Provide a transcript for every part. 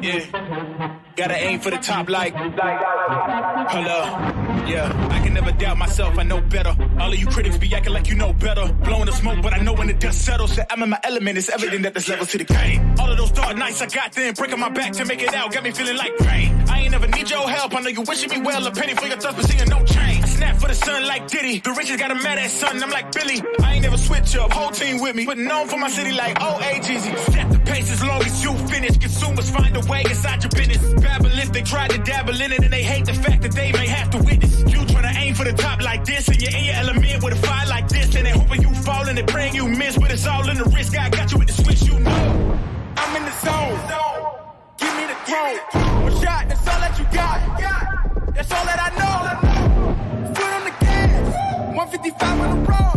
Yeah. Gotta aim for the top like, hold up. Yeah, I can never doubt myself, I know better. All of you critics be acting like you know better. Blowing the smoke, but I know when the dust settles that I'm in my element, it's evident that there's levels to the game. All of those dark nights I got then, breaking my back to make it out, got me feeling like rain. I ain't never need your help, I know you wishing me well. A penny for your thoughts, but seeing no change. I snap for the sun like Diddy, the richest got a mad ass son, I'm like Billy. I ain't never switch up, whole team with me. Putting on for my city like OAGZ. Set the pace as long as you finish. Consumers find a way inside your business. Babble if they try to dabble in it, and they hate the fact that they may have to witness. You tryna aim for the top like this, and you're in your element with a fire like this, and they hoping you fall and they praying you miss, but it's all in the risk. I got you with the switch, you know. I'm in the zone. Give me the throne. One shot, that's all that you got. That's all that I know. Foot on the gas. 155 on the road.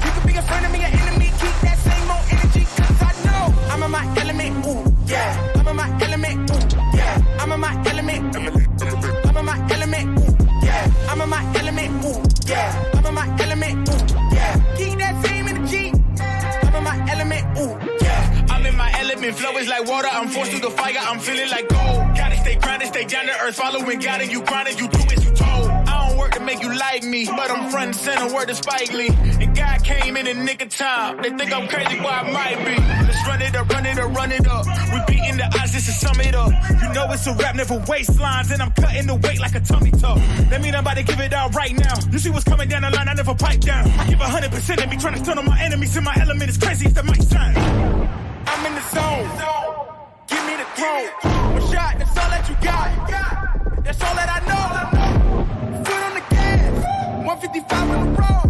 You could be a friend of me, an enemy. Keep that same old energy, cause I know I'm in my element. Ooh, yeah. I'm in my element. Ooh, yeah. I'm in my element. I'm in my element. Ooh, yeah. I'm in my element. Ooh, yeah. I'm in my element. Ooh, yeah. Keep that same energy. I'm in my element. Ooh, yeah. I'm in my element. Flow is like water. I'm forced through the fire. I'm feeling like gold. Gotta stay grounded, stay down to earth. Following God and you grinding. You do as you told. I don't work to make you like me, but I'm front and center. Word to Spike Lee. And God came in the nick of time. They think I'm crazy, well I might be. Let's run it up, run it up, run it up. We beating the odds just to sum it up. You know it's a rap, never waistlines, and I'm cutting the weight like a tummy tuck. That mean I'm about to give it out right now. You see what's coming down the line, I never pipe down. I give 100% of me, trying to stun on my enemies. In my element is crazy, it's the mic sign. I'm in the zone. Give me the throne. One shot, that's all that you got. That's all that I know. Foot on the gas. 155 on the road.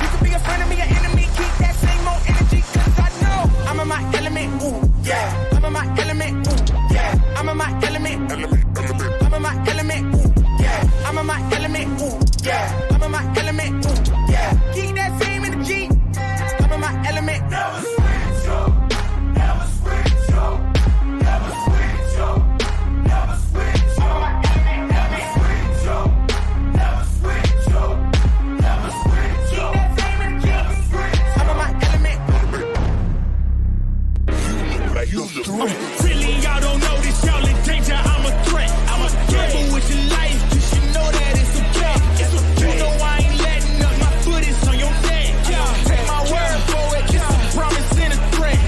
You could be a friend of me, an enemy. Keep that same old energy, cause I know I'm in my element. Ooh, yeah. I'm in my element. Ooh, yeah. I'm in my element. I'm in my element. Ooh, yeah. I'm in my element. Ooh, yeah. I'm in my element. Ooh, yeah. Keep that same energy. I'm in my element. Never switch up. Never switch up. Never switch up. Never switch up. Never switch up. Never switch up. Never switch up. Keep that same energy. I'm in my element. Really, y'all don't know this. Y'all in danger. I'm a threat. I'm a gamble with your life. You should know that it's okay. It's okay. You know I ain't letting up. My foot is on your neck. Take my word for it. It's a promise and a threat.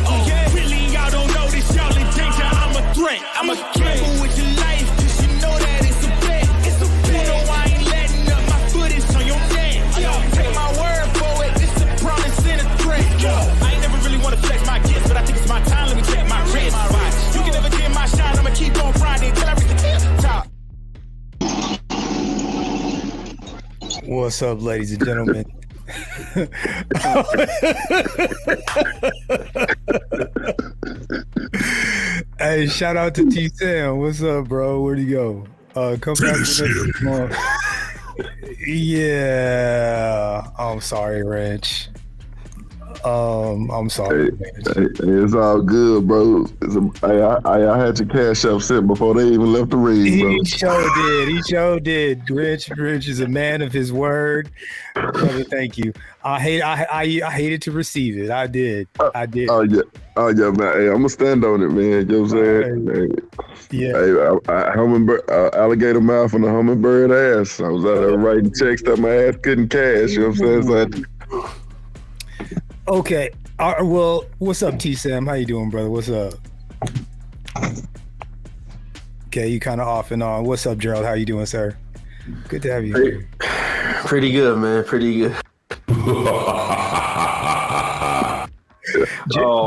Really, y'all don't know this. Y'all in danger. I'm a threat. I'm a gamble with your life. You should know that it's a bet. It's okay. You know I ain't letting up. My foot is on your neck. Take my word for it. It's a promise and a threat. I ain't never really want to flex my gifts, but I think it's my time. Let me check my wrist. You can never get my shine. I'ma keep on grinding till I reach the top. What's up, ladies and gentlemen? Hey, shout out to T Sam. What's up, bro? Where'd he go? Come back with us tomorrow. Yeah. I'm sorry, Rich. I'm sorry. It's all good, bro. I had your cash app sent before they even left the ring, bro. He sure did. Rich is a man of his word. Brother, thank you. I hated to receive it. I did. Oh yeah, man. Hey, I'm gonna stand on it, man. You know what I'm saying? Yeah. Hey, alligator mouth and a hummingbird ass. I was out there writing checks that my ass couldn't cash. You know what I'm saying? Okay. Well, what's up, T Sam? How you doing, brother? What's up? Okay, you kind of off and on. What's up, Gerald? How you doing, sir? Good to have you here. Pretty good, man. Pretty good.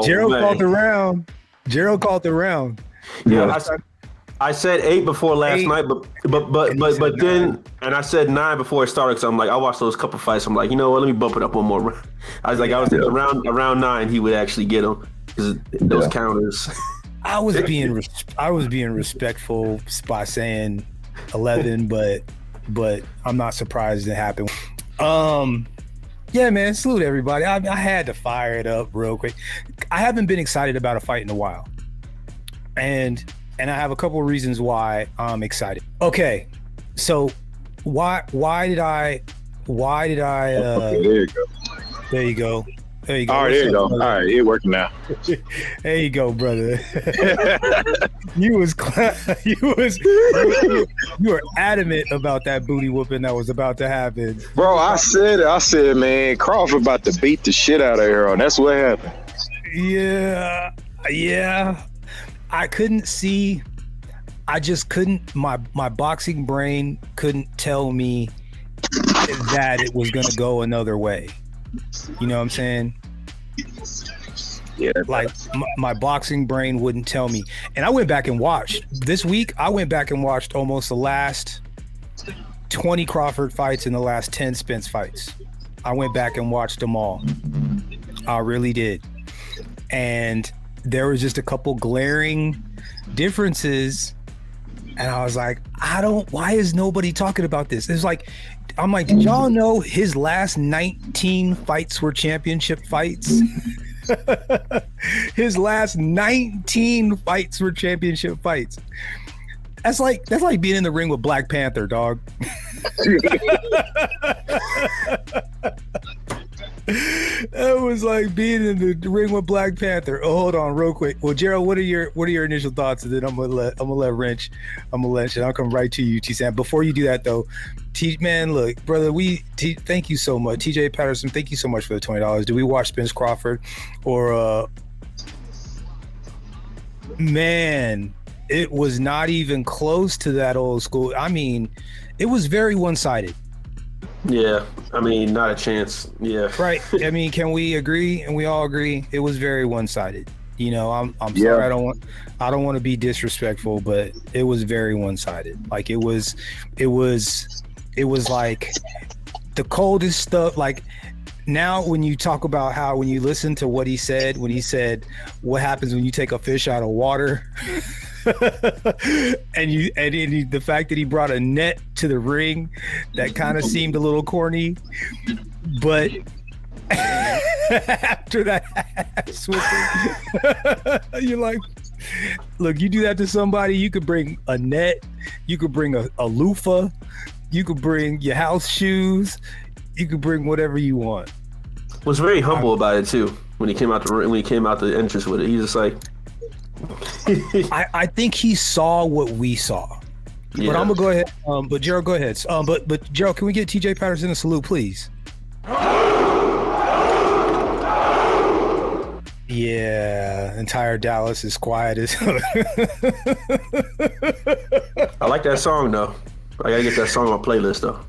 Gerald called the round. Gerald called the round. Yeah, I said 8 before last night, but then, and I said 9 before it started. So I'm like, I watched those couple fights. I'm like, you know what? Let me bump it up one more round. I was thinking around 9 he would actually get them because those counters. I was being respectful by saying 11, but I'm not surprised it happened. Yeah, man, salute everybody. I had to fire it up real quick. I haven't been excited about a fight in a while, and I have a couple of reasons why I'm excited. Okay, so why did I? There you go. There you go. All right, there you go. All right, it working now. There you go, brother. you were adamant about that booty whooping that was about to happen. Bro, I said, man, Crawford about to beat the shit out of her, and that's what happened. Yeah. I couldn't see. I just couldn't. My boxing brain couldn't tell me that it was gonna go another way. You know what I'm saying? Yeah. Like my boxing brain wouldn't tell me. And I went back and watched this week. I went back and watched almost the last 20 Crawford fights and the last 10 Spence fights. I went back and watched them all. I really did. And there was just a couple glaring differences. And I was like, why is nobody talking about this? It's like, I'm like, did y'all know his last 19 fights were championship fights? His last 19 fights were championship fights. That's like being in the ring with Black Panther, dog. That was like being in the ring with Black Panther. Oh, hold on, real quick. Well, Gerald, what are your initial thoughts? And then I'm gonna let Wrench. I'll come right to you, T Sam. Before you do that though, man, look, brother, thank you so much, TJ Patterson. Thank you so much for the $20. Do we watch Spence Crawford or man? It was not even close to that old school. I mean, it was very one-sided. Yeah, I mean, not a chance. Yeah, right. I mean, can we agree? And we all agree it was very one-sided. You know, I'm sorry. I don't want to be disrespectful, but it was very one-sided. Like it was like the coldest stuff. Like now, when you talk about when you listen to what he said, when he said, "What happens when you take a fish out of water?" and the fact that he brought a net to the ring, that kind of seemed a little corny, but after that you're like, look, you do that to somebody, you could bring a net, you could bring a loofah, you could bring your house shoes, you could bring whatever you want. Was very humble about it too when he came out the entrance with it. He's just like, I think he saw what we saw. Yeah. But I'm gonna go ahead. But Gerald, go ahead. But Gerald, can we get TJ Patterson a salute, please? Yeah, entire Dallas is quiet as hell. I like that song though. I gotta get that song on my playlist though.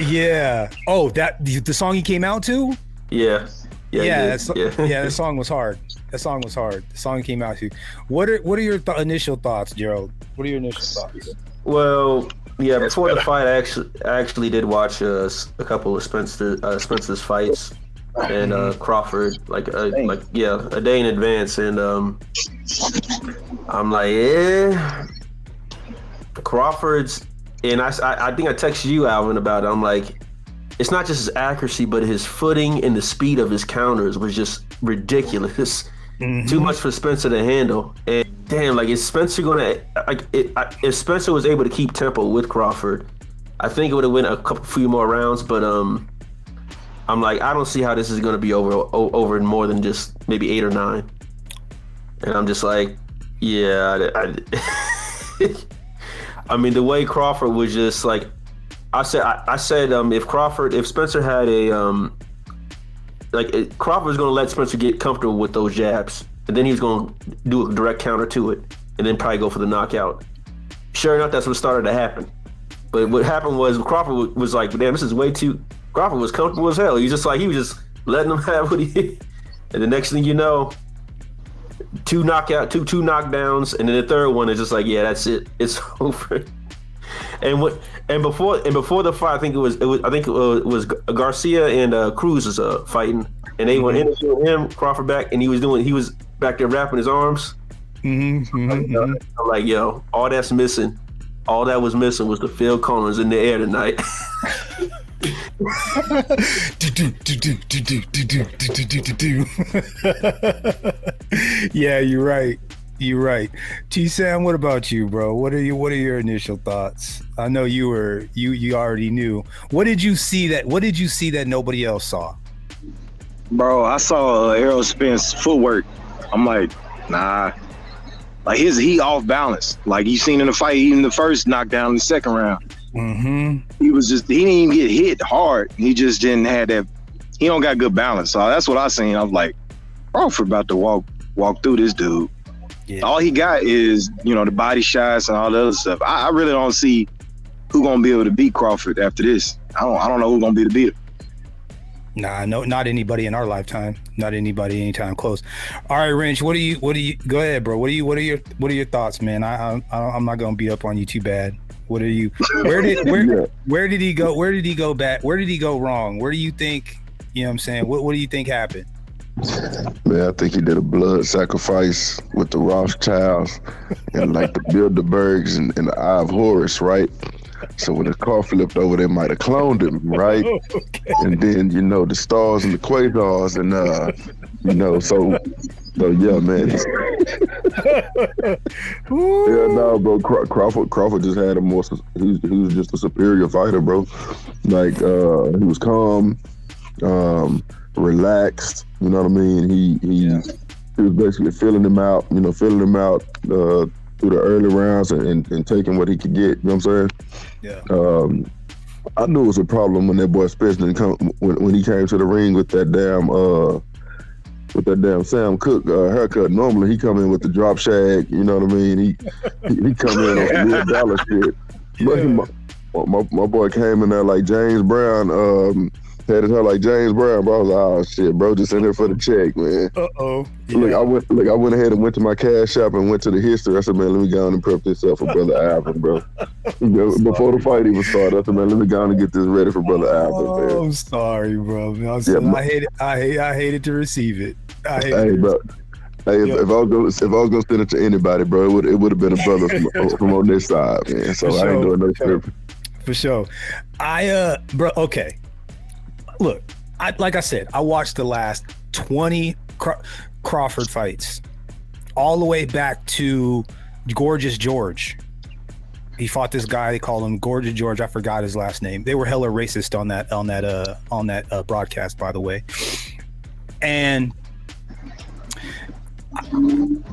Yeah. Oh, the song he came out to? Yeah. Yeah, that song was hard. The song came out to. What are your initial thoughts, Gerald? What are your initial thoughts? Well, yeah, before the fight, I actually did watch a couple of Spence's fights and Crawford, a day in advance, and I'm like, yeah, Crawford's, and I think I texted you, Alvin, about it. I'm like, it's not just his accuracy, but his footing and the speed of his counters was just ridiculous. Mm-hmm. Too much for Spencer to handle. And damn, like, is Spencer if Spencer was able to keep tempo with Crawford, I think it would have went a few more rounds. But I'm like, I don't see how this is going to be over in more than just maybe 8 or 9. And I'm just like, yeah. I mean, the way Crawford was just like, I said, if Spencer had Crawford was going to let Spencer get comfortable with those jabs, and then he was going to do a direct counter to it, and then probably go for the knockout. Sure enough, that's what started to happen. But what happened was Crawford was like, damn, this is way too. Crawford was comfortable as hell. He was just letting him have what he. And the next thing you know, two knockdowns, and then the third one is just like, yeah, that's it. It's over. And before the fight, I think it was Garcia and Cruz was fighting, and they were interviewing him, Crawford back, and he was back there wrapping his arms. Mm-hmm. I'm like, yo, all that's missing. All that was missing was the Phil Collins in the air tonight. Yeah, you're right. T Sam, what about you, bro? What are your initial thoughts? I know you already knew. What did you see that nobody else saw? Bro, I saw Errol Spence footwork. I'm like, nah. Like he off balance. Like you seen in the fight, even the first knockdown in the second round. Mm-hmm. He didn't even get hit hard. He just didn't have that. He don't got good balance. So that's what I seen. I was like, Crawford about to walk through this dude. Yeah. All he got is, the body shots and all the other stuff. I really don't see who gonna be able to beat Crawford after this. I don't know who's gonna be the beater. Nah, no, not anybody in our lifetime. Not anybody anytime close. All right, Wrench, what do you go ahead, bro? What are your thoughts, man? I'm not gonna beat up on you too bad. What are you where did he go? Where did he go back? Where did he go wrong? Where do you think, you know what I'm saying? What do you think happened? Man, I think he did a blood sacrifice with the Rothschilds and like the Bilderbergs and the Eye of Horus, right? So when his car flipped over, they might have cloned him, right? Okay. And then, the stars and the quasars and, so yeah, man. Yeah, no, bro. Crawford just had he was just a superior fighter, bro. Like, he was calm, relaxed, you know what I mean? He was basically filling him out through the early rounds and taking what he could get, you know what I'm saying? Yeah. I knew it was a problem when that boy Spence didn't come when he came to the ring with that damn Sam Cooke haircut. Normally he come in with the drop shag, you know what I mean? He come in on some real dollar shit. But my boy came in there like James Brown, had his hair like James Brown, bro. I was like, oh shit, bro, just in there for the check, man. Yeah. Look, I went ahead and went to my cash shop and went to the history. I said, man, let me go on and prep this up for Brother Alvin, bro. Before the fight even started, I said, man, let me go on and get this ready for Brother Alvin, man. I'm sorry, bro. I hated to receive it. Bro. Hey, if I was gonna send it to anybody, bro, it would have been a brother from on this side, man. So I ain't doing no tripping. For sure. Bro, okay. Look, like I said, I watched the last 20 Crawford fights, all the way back to Gorgeous George. He fought this guy. They called him Gorgeous George. I forgot his last name. They were hella racist on that broadcast, by the way. And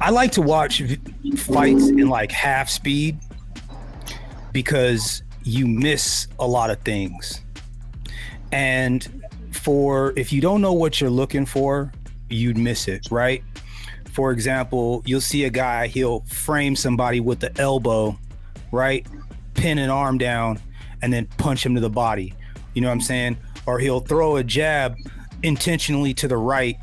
I like to watch fights in like half speed because you miss a lot of things. And if you don't know what you're looking for, you'd miss it, right? For example, you'll see a guy, he'll frame somebody with the elbow, right? Pin an arm down and then punch him to the body. You know what I'm saying? Or he'll throw a jab intentionally to the right,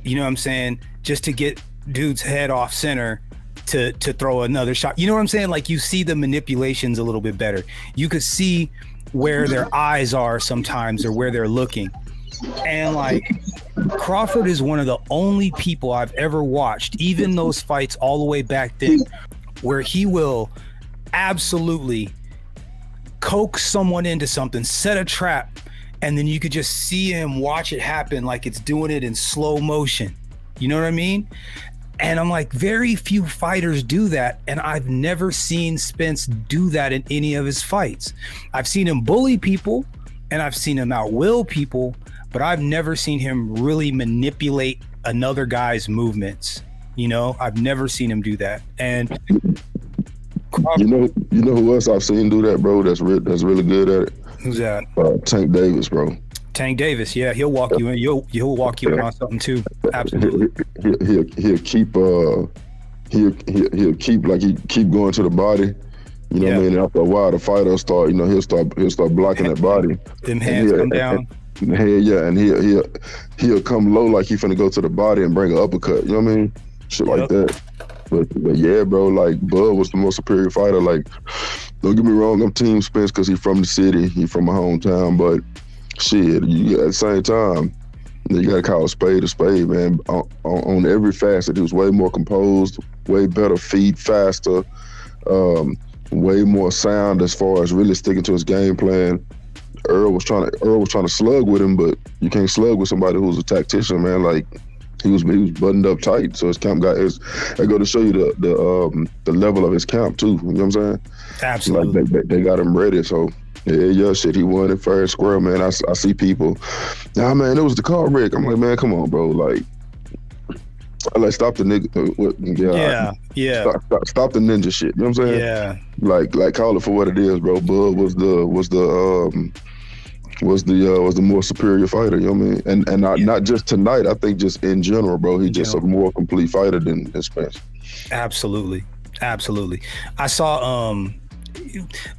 you know what I'm saying? Just to get dude's head off center to throw another shot. You know what I'm saying? Like you see the manipulations a little bit better. You could see where their eyes are sometimes or where they're looking. And like Crawford is one of the only people I've ever watched, even those fights all the way back then, where he will absolutely coax someone into something, set a trap, and then you could just see him watch it happen like it's doing it in slow motion. You know what I mean? And I'm like, very few fighters do that. And I've never seen Spence do that in any of his fights. I've seen him bully people and I've seen him outwill people, but I've never seen him really manipulate another guy's movements. You know, I've never seen him do that. And you know who else I've seen do that, bro? That's really good at it. Who's that? Tank Davis, bro. Tank Davis, yeah, he'll walk you in. He'll walk you in on something too. Absolutely. He'll keep like he keep going to the body. You know what I mean? And after a while, the fighter will start. You know, he'll start blocking that body. Them hands come down. And he'll come low like he finna go to the body and bring an uppercut. You know what I mean? Shit like that. But yeah, bro, like Bud was the most superior fighter. Like, don't get me wrong, I'm Team Spence because he's from the city, he's from my hometown. But shit, at the same time, you gotta call a spade, man. On every facet, he was way more composed, way better feet, faster, way more sound as far as really sticking to his game plan. Earl was trying to slug with him, but you can't slug with somebody who's a tactician, man. Like he was buttoned up tight, so his camp got I go to show you the level of his camp too. You know what I'm saying? Absolutely. Like they got him ready. So Yeah, shit. He won it fair and square, man. I see people. Nah, man, it was the car wreck. I'm like, man, come on, bro. Like, stop the nigga. Stop the ninja shit. You know what I'm saying? Yeah. Like, call it for what it is, bro. Bud was the more superior fighter. You know what I mean? And not just tonight. I think just in general, bro. He's just a more complete fighter than Spence. Absolutely. I saw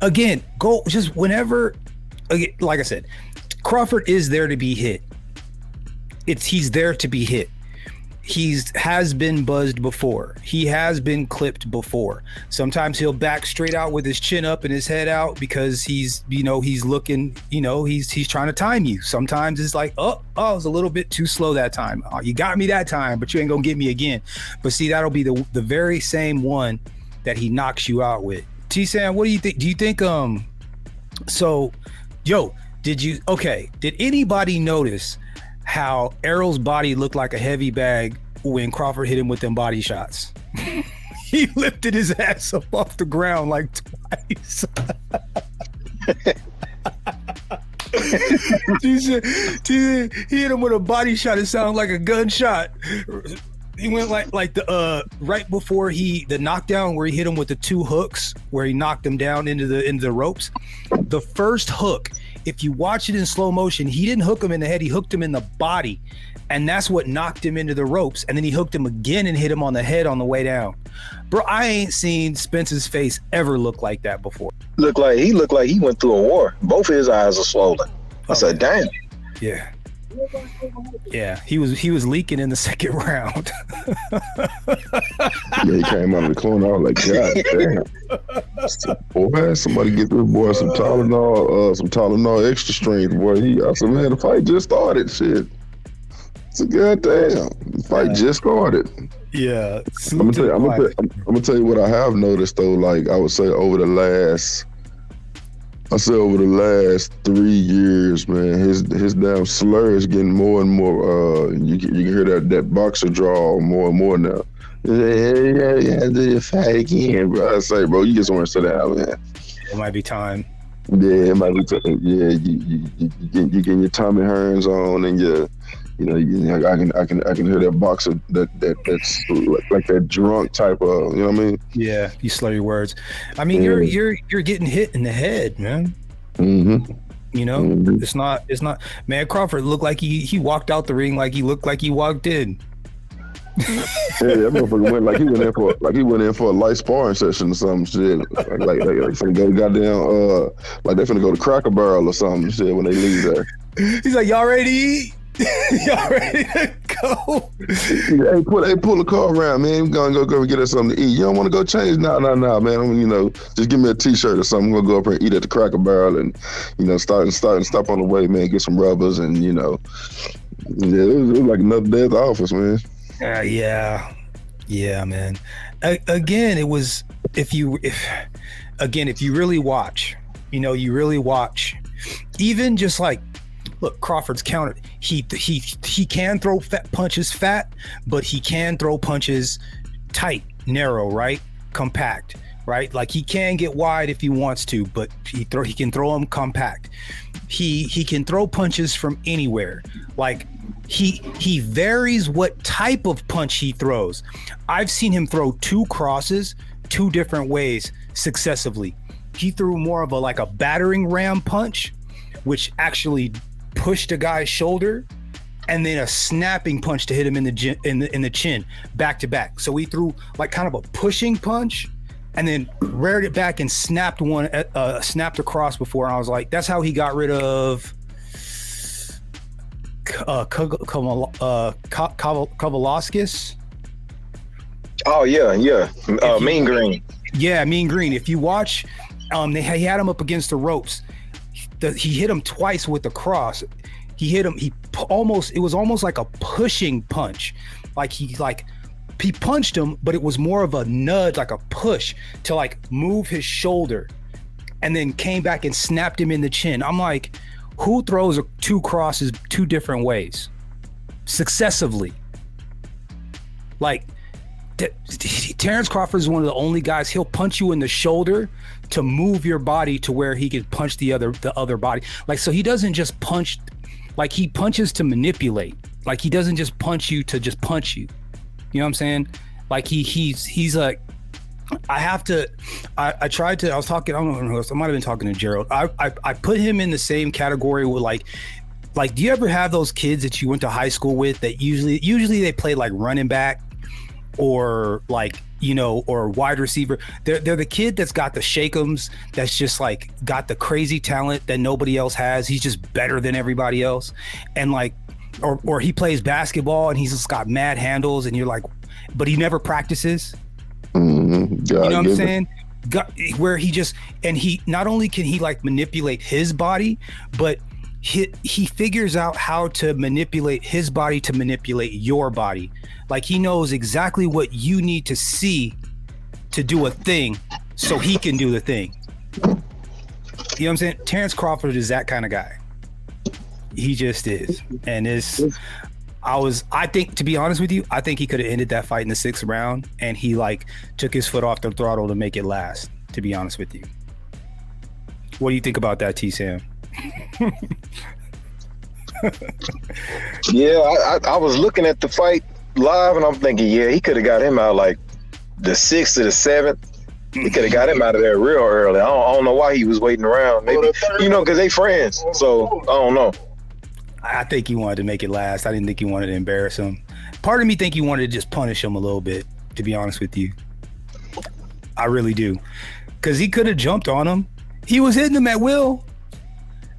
again, go just whenever, again, like I said, Crawford is there to be hit. He's there to be hit. Has been buzzed before. He has been clipped before. Sometimes he'll back straight out with his chin up and his head out because he's looking, he's trying to time you. Sometimes it's like, oh, it was a little bit too slow that time. Oh, you got me that time, but you ain't gonna get me again. But see, that'll be the very same one that he knocks you out with. T-Sam, what do you think? Do you think did anybody notice how Errol's body looked like a heavy bag when Crawford hit him with them body shots? He lifted his ass up off the ground like twice. He hit him with a body shot. It sounded like a gunshot. He went like the right before the knockdown where he hit him with the two hooks, where he knocked him down into the ropes. The first hook, if you watch it in slow motion, he didn't hook him in the head, he hooked him in the body. And that's what knocked him into the ropes. And then he hooked him again and hit him on the head on the way down. Bro, I ain't seen Spence's face ever look like that before. He looked like he went through a war. Both of his eyes are swollen. I said, damn. Yeah. Yeah, he was leaking in the second round. Yeah, he came out of the corner. I was like, God damn. Boy, somebody get this boy some Tylenol extra strength, boy. I said, man, the fight just started. Shit. It's a goddamn. The fight just started. Yeah. I'm gonna tell you what I have noticed though, like I would say over the last 3 years, man, his damn slur is getting more and more. You can hear that boxer draw more and more now. Yeah, do the fight again, bro. I say, bro, you get somewhere and sit down, man. It might be time. Yeah, it might be time. Yeah, you getting your Tommy Hearns on, and I can hear that boxer that's like that drunk type of, you know what I mean? Yeah, you slur your words. I mean, you're getting hit in the head, man. Mm-hmm. It's not. Man, Crawford looked like he walked out the ring like he looked like he walked in. Yeah, that motherfucker went he went in for a light sparring session or some shit. Like finna go goddamn like they finna go to Cracker Barrel or something shit when they leave there. He's like, y'all ready to eat? Y'all ready to go? Hey, pull the car around, man. We're gonna go get us something to eat. You don't want to go change? No, man. Just give me a t-shirt or something. We're gonna go up and eat at the Cracker Barrel and, stop on the way, man. Get some rubbers and, yeah, it was like another day at the office, man. Yeah, man. Again, it was if you really watch, even just like, look, Crawford's countered. He can throw punches fat, but he can throw punches tight, narrow, right? Compact, right? Like he can get wide if he wants to, but he can throw them compact. He can throw punches from anywhere. Like he varies what type of punch he throws. I've seen him throw two crosses 2 different ways successively. He threw more of a battering ram punch, which actually pushed a guy's shoulder, and then a snapping punch to hit him in the chin, back to back. So he threw like kind of a pushing punch, and then reared it back and snapped across before. And I was like, that's how he got rid of Kavalauskas. Oh yeah. Mean Green. Yeah, Mean Green. If you watch, he had him up against the ropes. He hit him twice with the cross. He hit him. It was almost like a pushing punch. He punched him, but it was more of a nudge, like a push to move his shoulder, and then came back and snapped him in the chin. I'm like, who throws 2 crosses 2 different ways successively? Like, Terrence Crawford is one of the only guys. He'll punch you in the shoulder to move your body to where he can punch the other body. Like, so he doesn't just punch, like he punches to manipulate. Like he doesn't just punch you to just punch you. You know what I'm saying? Like he's like, I was talking, I don't know who else, I might have been talking to Gerald. I put him in the same category with like, do you ever have those kids that you went to high school with that usually they play like running back or like, you know, or wide receiver? They're the kid that's got the shake'ems, that's just like got the crazy talent that nobody else has. He's just better than everybody else. And like, or he plays basketball and he's just got mad handles and you're like, but he never practices. Mm-hmm. You know what I'm saying? Where he not only can he like manipulate his body, but he figures out how to manipulate his body to manipulate your body. Like he knows exactly what you need to see to do a thing so he can do the thing. You know what I'm saying? Terrence Crawford is that kind of guy. He just is. And I think, to be honest with you, I think he could have ended that fight in the 6th round and he like took his foot off the throttle to make it last, to be honest with you. What do you think about that, T-Sam? Yeah, I was looking at the fight live and I'm thinking, yeah, he could have got him out like the 6th or the 7th. He could have got him out of there real early. I don't know why he was waiting around. Maybe, you know, because they friends. So I don't know. I think he wanted to make it last. I didn't think he wanted to embarrass him. Part of me think he wanted to just punish him a little bit, to be honest with you. I really do. Because he could have jumped on him. He was hitting him at will.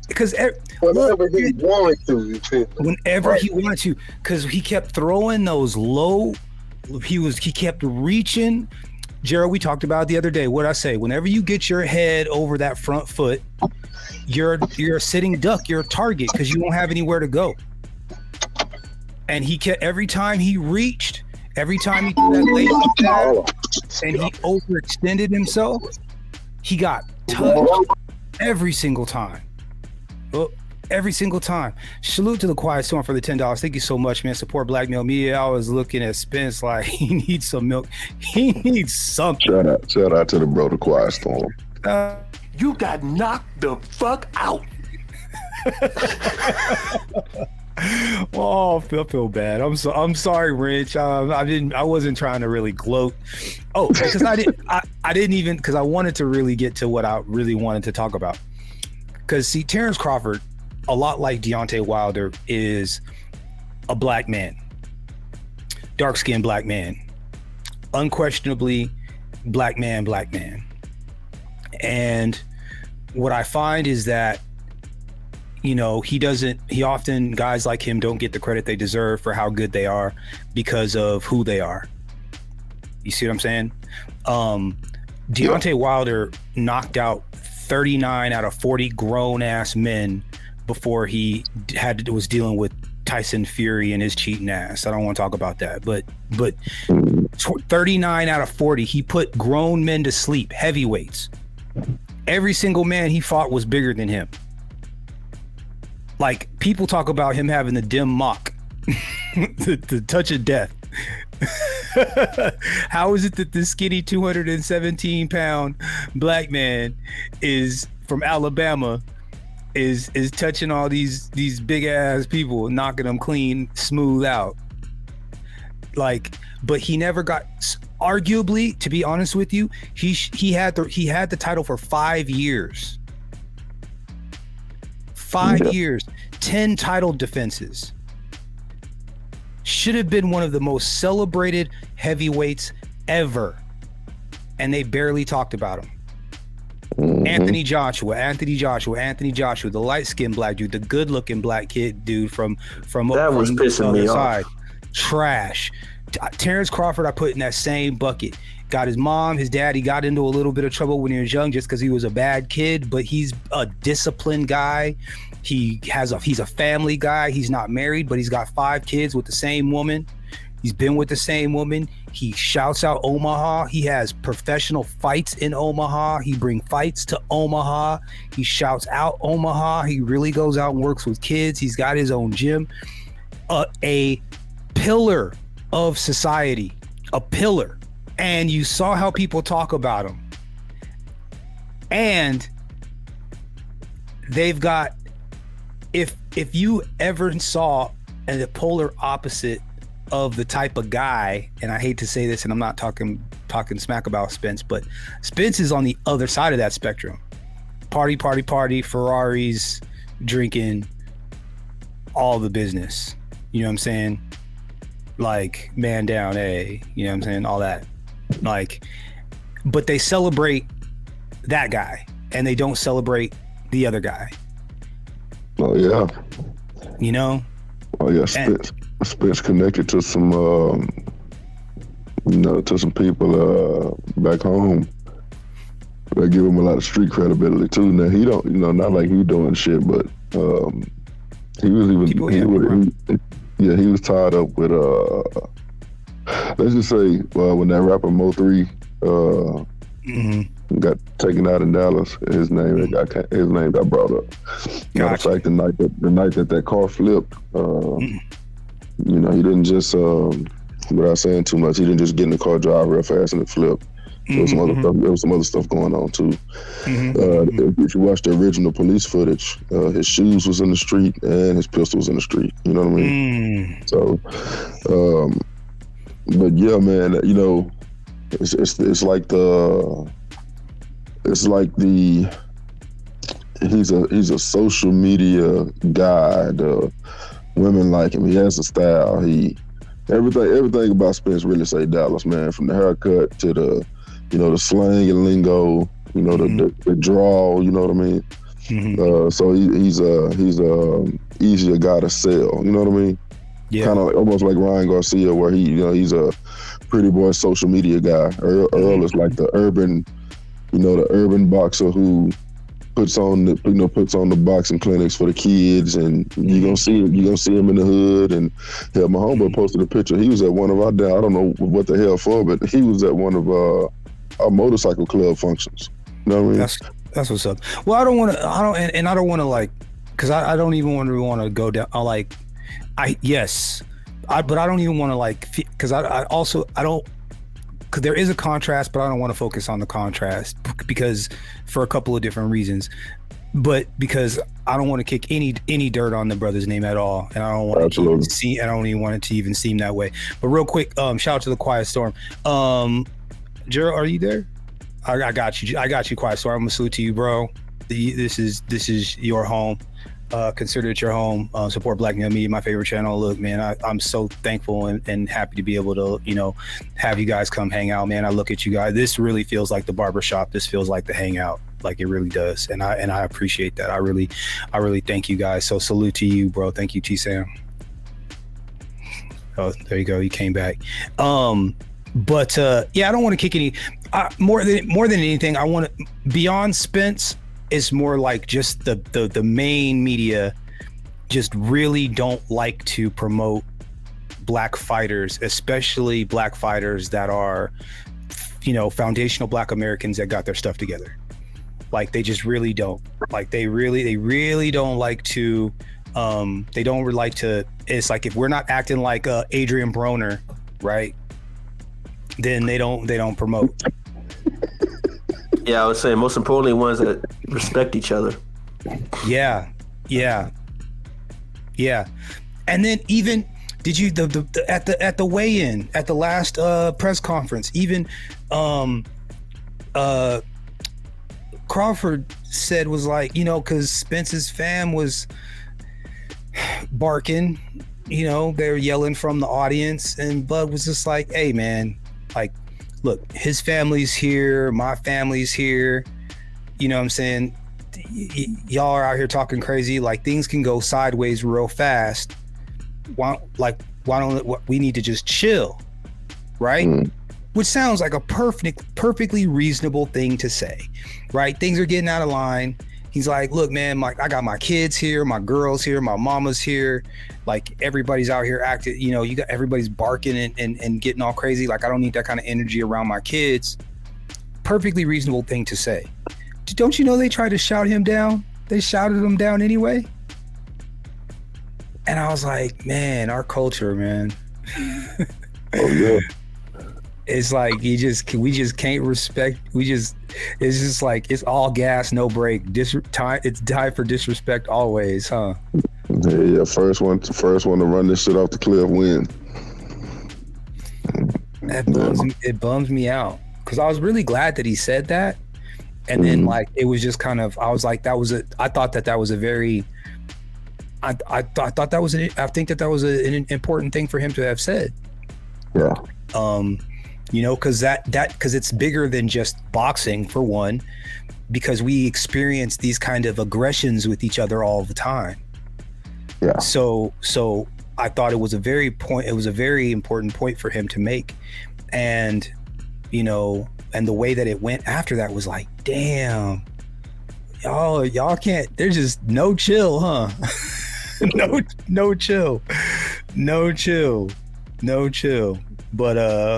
Because whenever he wanted to. Whenever he wanted to. Because he kept throwing those low. He kept reaching. Gerald, we talked about it the other day. What'd I say? Whenever you get your head over that front foot, you're a sitting duck. You're a target because you won't have anywhere to go. And he kept, every time he reached, every time he threw that leg up and he overextended himself, he got touched every single time. Every single time. Salute to the Quiet Storm for the $10. Thank you so much, man. Support Black Male Media. I was looking at Spence like he needs some milk. He needs something. Shout out to the bro, the Quiet Storm. You got knocked the fuck out. Oh, I feel bad. I'm sorry, Rich. I wasn't trying to really gloat. Oh, because I didn't even, because I wanted to really get to what I really wanted to talk about. Because see, Terrence Crawford, a lot like Deontay Wilder, is a black man, dark-skinned black man, unquestionably black man. And what I find is that, you know, guys like him don't get the credit they deserve for how good they are because of who they are. You see what I'm saying? Deontay Wilder knocked out 39 out of 40 grown-ass men before he was dealing with Tyson Fury and his cheating ass. I don't want to talk about that, but 39 out of 40, he put grown men to sleep, heavyweights. Every single man he fought was bigger than him. Like, people talk about him having the dim mock, the touch of death. How is it that this skinny 217-pound black man is from Alabama is touching all these big ass people, knocking them clean, smooth out? Like, but he never got. Arguably, to be honest with you, he had the title for 5 years. 5 years, 10 title defenses. Should have been one of the most celebrated heavyweights ever, and they barely talked about him. Mm-hmm. Anthony Joshua, the light-skinned black dude, the good-looking black kid dude from that was pissing me off. Trash. Terrence Crawford, I put in that same bucket. Got his mom, his dad. He got into a little bit of trouble when he was young, just because he was a bad kid. But he's a disciplined guy. He's a family guy. He's not married, but he's got 5 kids with the same woman. He's been with the same woman. He shouts out Omaha. He has professional fights in Omaha. He brings fights to Omaha. He shouts out Omaha. He really goes out and works with kids. He's got his own gym. A pillar of society. a pillar, and you saw how people talk about him. And they've got, if you ever saw the polar opposite of the type of guy, and I hate to say this, and I'm not talking smack about Spence, but Spence is on the other side of that spectrum. Party, Ferraris, drinking, all the business. You know what I'm saying? Like, man down, hey, you know what I'm saying? All that. Like, but they celebrate that guy and they don't celebrate the other guy. Oh yeah. You know? Oh yeah, Spence connected to some to some people back home. They give him a lot of street credibility too. Now he don't, not like he doing shit, but he was he was tied up with let's just say when that rapper Mo3 got taken out in Dallas, his name got brought up. Matter of fact, the night that car flipped, he didn't just without saying too much, he didn't just get in the car, drive real fast, and it flipped. There was some other stuff. There was some other stuff going on too. If you watch the original police footage, his shoes was in the street and his pistol was in the street. You know what I mean? So, but yeah, man, it's like he's a social media guy. The women like him. He has a style. Everything about Spence really say Dallas, man. From the haircut to the the slang and lingo, the drawl, you know what I mean? So he's easier guy to sell, you know what I mean? Yeah. Kind of like, almost like Ryan Garcia, where he's a pretty boy social media guy. Earl is like the urban boxer who puts on the boxing clinics for the kids, and you're gonna see him in the hood. And hell, my homeboy posted a picture. He was at one of I don't know what the hell for, but he was at one of our motorcycle club functions. You know what I mean? That's what's up. Well, I don't want to like, because I don't even want to go down. But I don't even want to like, because I don't. Because there is a contrast, but I don't want to focus on the contrast because for a couple of different reasons. But because I don't want to kick any dirt on the brother's name at all, and I don't want I don't even want it to even seem that way. But real quick, shout out to the Quiet Storm. Gerald, are you there? I got you. Quiet Storm. I'm gonna salute to you, bro. This is your home. Consider it your home. Support Black Male Media, my favorite channel. Look, man, I'm so thankful and happy to be able to, have you guys come hang out, man. I look at you guys. This really feels like the barbershop. This feels like the hangout. Like it really does. And I appreciate that. I really thank you guys. So salute to you, bro. Thank you, T-Sam. Oh, there you go. You came back. But I don't want to kick any more than anything. I want to, beyond Spence, it's more like just the main media just really don't like to promote black fighters, especially black fighters that are, foundational black Americans that got their stuff together. Like they just really don't. Like they really don't like to. They don't like to. It's like if we're not acting like Adrian Broner, right? Then they don't promote. Yeah, I was saying most importantly ones that respect each other. Yeah. And then even did you at the weigh-in at the last press conference, even Crawford said was like, because Spence's fam was barking, they were yelling from the audience, and Bud was just like, hey man, like, look, his family's here, my family's here. You know what I'm saying? Y'all are out here talking crazy. Like things can go sideways real fast. Why don't we need to just chill, right? Which sounds like a perfectly reasonable thing to say, right? Things are getting out of line. He's like, look, man, I got my kids here, my girls here, my mama's here. Like everybody's out here acting, you got everybody's barking and getting all crazy. Like I don't need that kind of energy around my kids. Perfectly reasonable thing to say. Don't you know they tried to shout him down? They shouted him down anyway. And I was like, man, our culture, man. Oh yeah. It's like we just can't respect. It's just like it's all gas, no break. It's time for disrespect always, huh? Yeah, first one to run this shit off the cliff win. It bums me out because I was really glad that he said that, and then like it was just kind of I was like I thought that was a very I think that was an important thing for him to have said. Yeah. Because because it's bigger than just boxing, for one, because we experience these kind of aggressions with each other all the time. Yeah. So I thought it was a very important point for him to make. And, and the way that it went after that was like, damn, y'all can't, there's just no chill, huh? no chill. But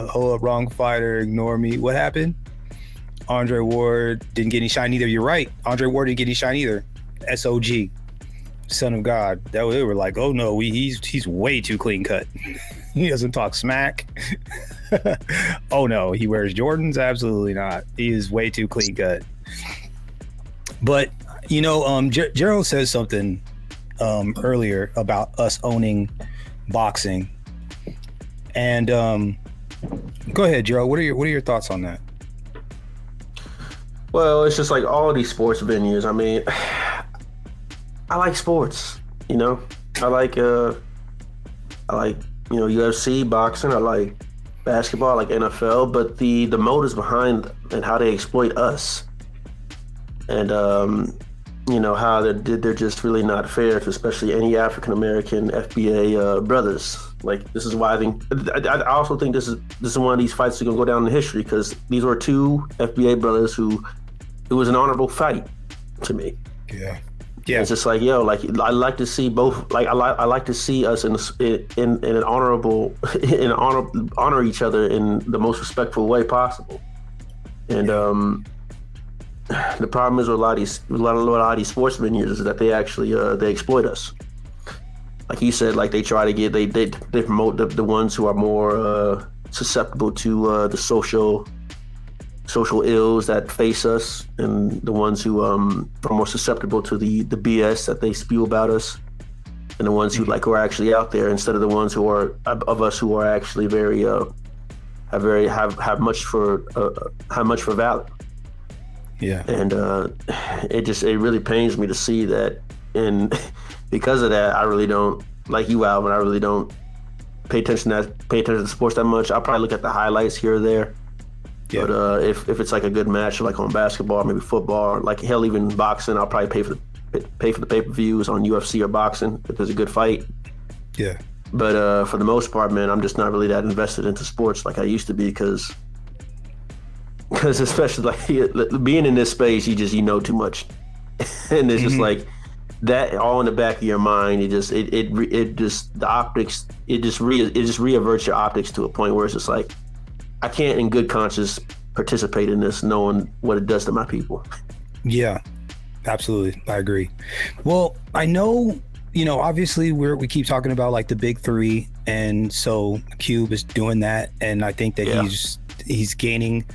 hold up, wrong fighter, ignore me. What happened? Andre Ward didn't get any shine either. You're right. Andre Ward didn't get any shine either. SOG, son of God. They were like, oh no, he's way too clean cut. He doesn't talk smack. Oh no, he wears Jordans? Absolutely not. He is way too clean cut. But Gerald says something earlier about us owning boxing. And go ahead, Gerald. What are your thoughts on that? Well, it's just like all these sports venues. I mean, I like sports. I like UFC, boxing. I like basketball. I like NFL. But the motives behind and how they exploit us, and how they're just really not fair to especially any African American FBA brothers. Like, this is why I think I also think this is one of these fights that's gonna go down in history, because these were two FBA brothers who it was an honorable fight to me. Yeah. It's just like, I like to see both. Like, I like to see us in an honorable honor each other in the most respectful way possible. And the problem is with a lot of these sports venues is that they actually they exploit us. Like you said, like they try to get they promote the ones who are more susceptible to the social ills that face us, and the ones who are more susceptible to the BS that they spew about us, and the ones who are actually out there, instead of the ones who are of us who are actually very have much for value. Yeah. And it really pains me to see that, and because of that, I really don't, like you, Alvin, I really don't pay attention to sports that much. I'll probably look at the highlights here or there. Yeah. But if it's like a good match, like on basketball, maybe football, like hell, even boxing, I'll probably pay for the pay-per-views on UFC or boxing if there's a good fight. Yeah. But for the most part, man, I'm just not really that invested into sports like I used to be, because especially like being in this space, you know too much, and it's just like that all in the back of your mind. It just the optics. It just reaverts your optics to a point where it's just like, I can't in good conscience participate in this, knowing what it does to my people. Yeah, absolutely, I agree. Well, I know, obviously we keep talking about like the big three, and so Cube is doing that, and I think that he's gaining.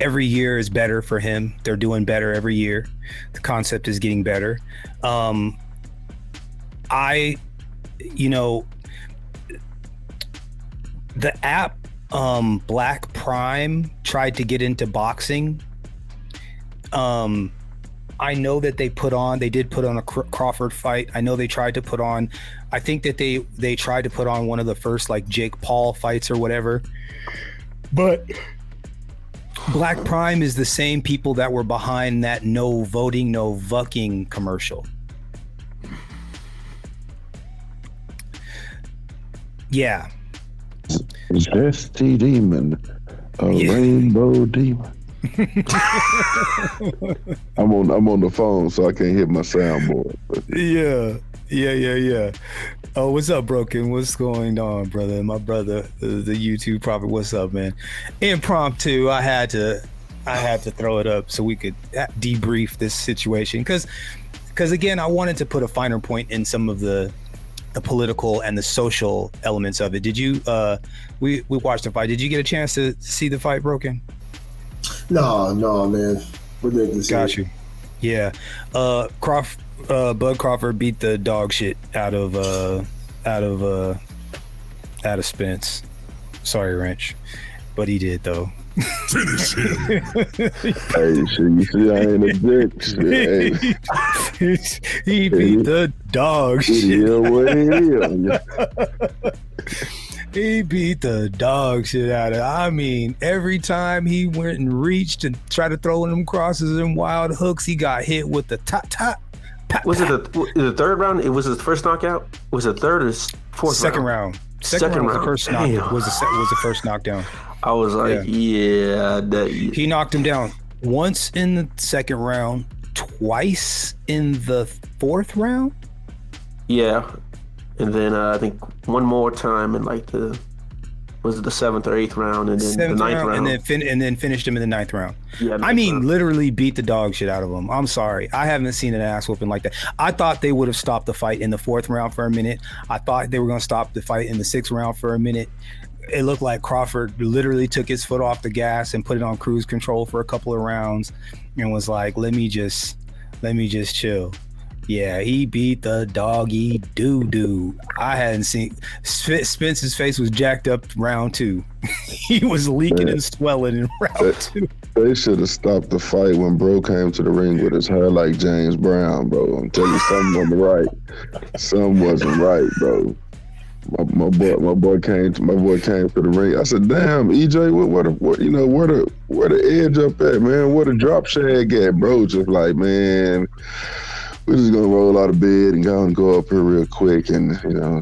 Every year is better for him. They're doing better every year. The concept is getting better. The app Black Prime tried to get into boxing. I know that they did put on a Crawford fight. I know they tried to put on, I think that they tried to put on one of the first like Jake Paul fights or whatever. But Black Prime is the same people that were behind that no voting, no vucking commercial. Yeah. Just the demon, rainbow demon. I'm on the phone, so I can't hit my soundboard. Yeah. Oh, what's up, Broken? What's going on, brother? My brother, the YouTube prophet. What's up, man? Impromptu. I had to throw it up so we could debrief this situation, because again, I wanted to put a finer point in some of the the political and the social elements of it. Did you? We watched the fight. Did you get a chance to see the fight, Broken? No, man. Ridiculous. Got you. Yeah. Bud Crawford beat the dog shit out of Spence. Sorry, Wrench, but he did though. Finish him. Hey, shit, you see, I ain't a dick. Shit, hey. He beat the dog shit. Yeah, what it is. He beat the dog shit out of. I mean, every time he went and reached and tried to throw them crosses and wild hooks, he got hit with the top. Was it the third round? It was his first knockout. Was it third or fourth? Second round. Second round was the first knockdown. Was the first knockdown. I was like, He knocked him down once in the second round, twice in the fourth round. Yeah, and then I think one more time in like the seventh or eighth round, and then the ninth round, and then finished him in the ninth round. Yeah, I mean, literally beat the dog shit out of him. I'm sorry, I haven't seen an ass whooping like that. I thought they would have stopped the fight in the fourth round for a minute. I thought they were going to stop the fight in the sixth round for a minute. It looked like Crawford literally took his foot off the gas and put it on cruise control for a couple of rounds and was like, let me just chill. Yeah, he beat the doggy doo-doo. I hadn't seen Spence's face was jacked up round 2. He was leaking and swelling in round 2. They should have stopped the fight when bro came to the ring with his hair like James Brown, bro. I'm telling you, something on the right. Something wasn't right, bro. My boy came to the ring. I said, "Damn, EJ, where the edge up at, man? Where the drop shag at, bro?" Just like, man, we're just gonna roll out of bed and go up here real quick, and you know.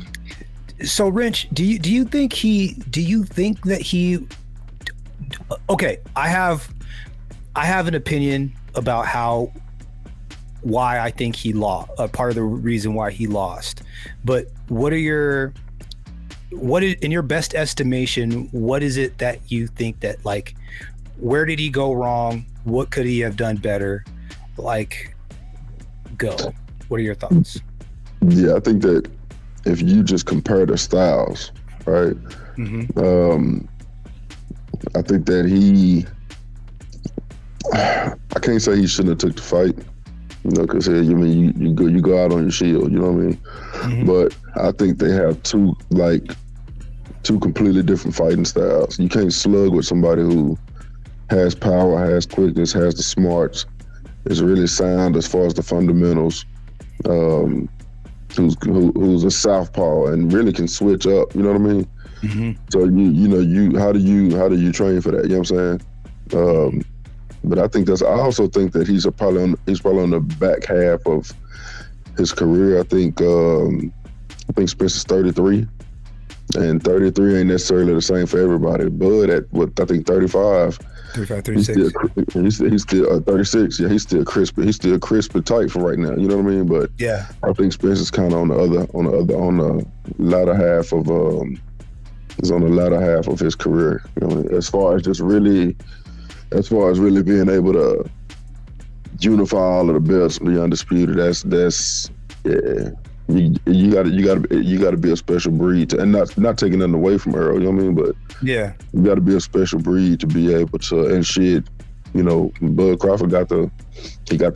So, Wrench, do you think that he? Okay, I have an opinion about why I think he lost. Part of the reason why he lost, but in your best estimation, what is it that you think that, like, where did he go wrong? What could he have done better? Like, go. What are your thoughts? Yeah, I think that if you just compare the styles, right? Mm-hmm. I think that I can't say he shouldn't have took the fight, you know, because you go out on your shield, you know what I mean? Mm-hmm. But I think they have two completely different fighting styles. You can't slug with somebody who has power, has quickness, has the smarts, is really sound as far as the fundamentals, who's a southpaw and really can switch up, you know what I mean? Mm-hmm. So how do you train for that? You know what I'm saying? But I also think that he's probably on the back half of his career. I think Spence is 33, and 33 ain't necessarily the same for everybody. Bud at I think 35. 36. He's still 36. Yeah, he's still crisp. He's still crisp and tight for right now. You know what I mean? But yeah, I think Spence is kind of on the latter half of his career. You know, as far as really being able to unify all of the belts and be undisputed. That's yeah. You got to be a special breed and not taking nothing away from Earl, you know what I mean? But yeah, you got to be a special breed to be able to, and shit, you know, Bud Crawford got the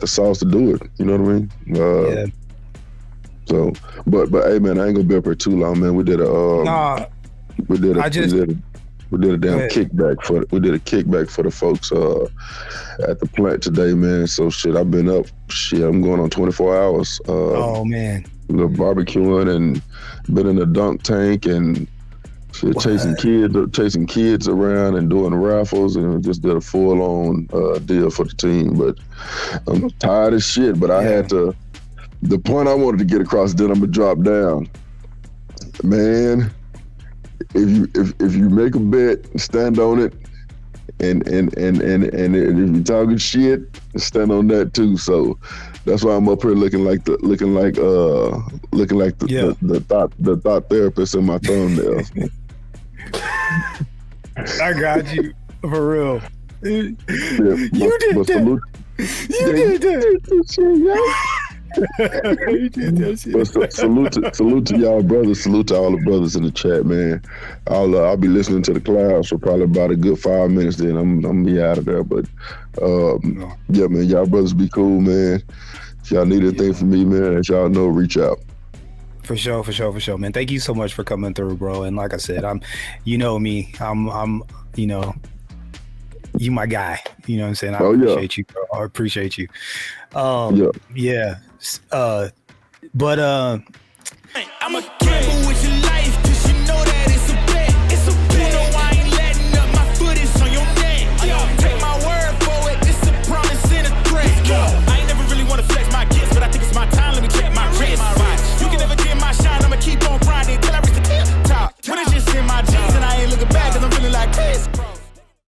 sauce to do it, you know what I mean? Yeah. So, but hey man, I ain't gonna be up here too long, man. We did a damn kickback for the folks at the plant today, man. So shit, I've been up. Shit, I'm going on 24 hours. Oh man. Barbecuing and been in the dunk tank and shit, chasing kids around and doing raffles, and just did a full-on deal for the team. But I'm tired as shit. But I had to. The point I wanted to get across, then I'm gonna drop down, man. If you make a bet, stand on it, and if you're talking shit, stand on that too. So that's why I'm up here looking like the thought therapist in my thumbnails. I got you for real. You did that. But salute to y'all brothers. Salute to all the brothers in the chat, man. I'll be listening to the class for probably about a good 5 minutes. Then I'm gonna be out of there. But yeah, man, y'all brothers be cool, man. If y'all need anything from me, man, as y'all know, reach out. For sure, man. Thank you so much for coming through, bro. And like I said, you know me. I'm you my guy. You know what I'm saying? I appreciate you, bro. I appreciate you. Yeah. But